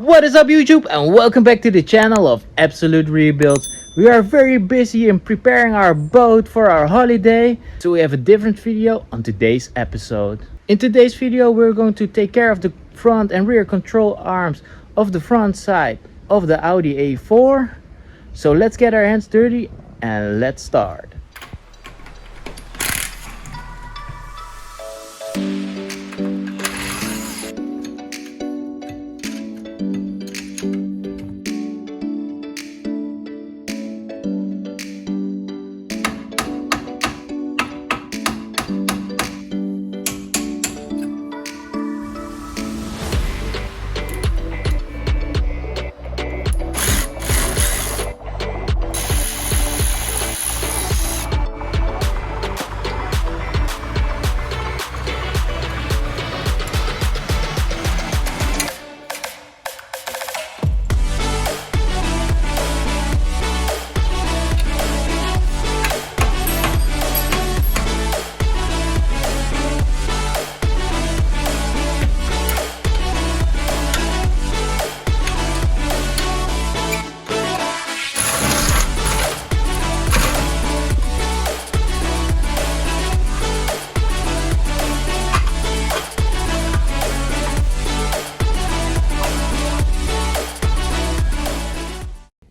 What is up YouTube, and welcome back to the channel of Absolute Rebuilds. We are very busy in preparing our boat for our holiday, so we have a different video on today's episode. In today's video we're going to take care of the front and rear control arms of the front side of the Audi A4. So let's get our hands dirty and let's start.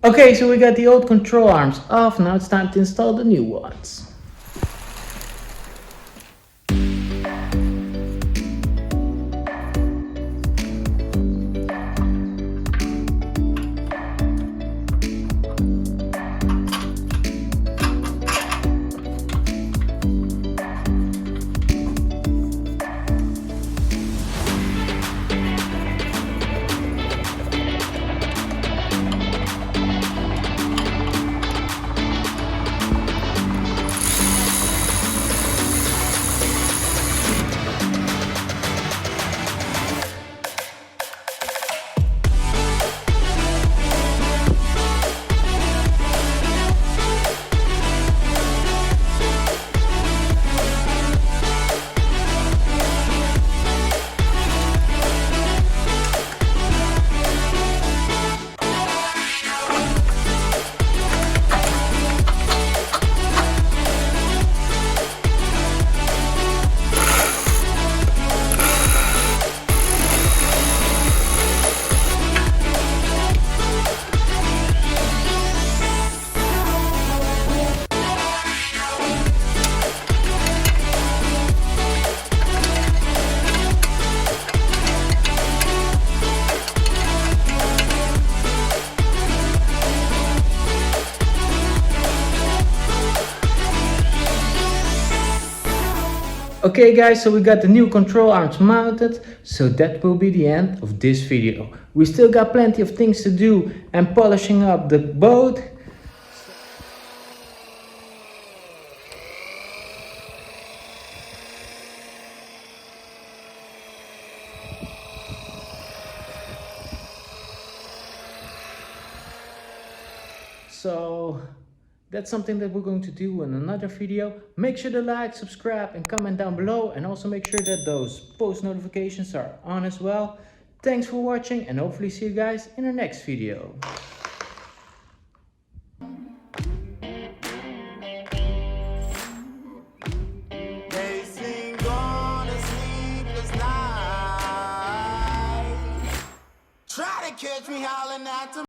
Okay, so we got the old control arms off, now it's time to install the new ones. Okay guys, so we got the new control arms mounted, so that will be the end of this video. We still got plenty of things to do and polishing up the boat. So that's something that we're going to do in another video. Make sure to like, subscribe and comment down below, and also make sure that those post notifications are on as well. Thanks for watching, and hopefully see you guys in our next video. They sing on a sleepless night. Try to catch me howling at the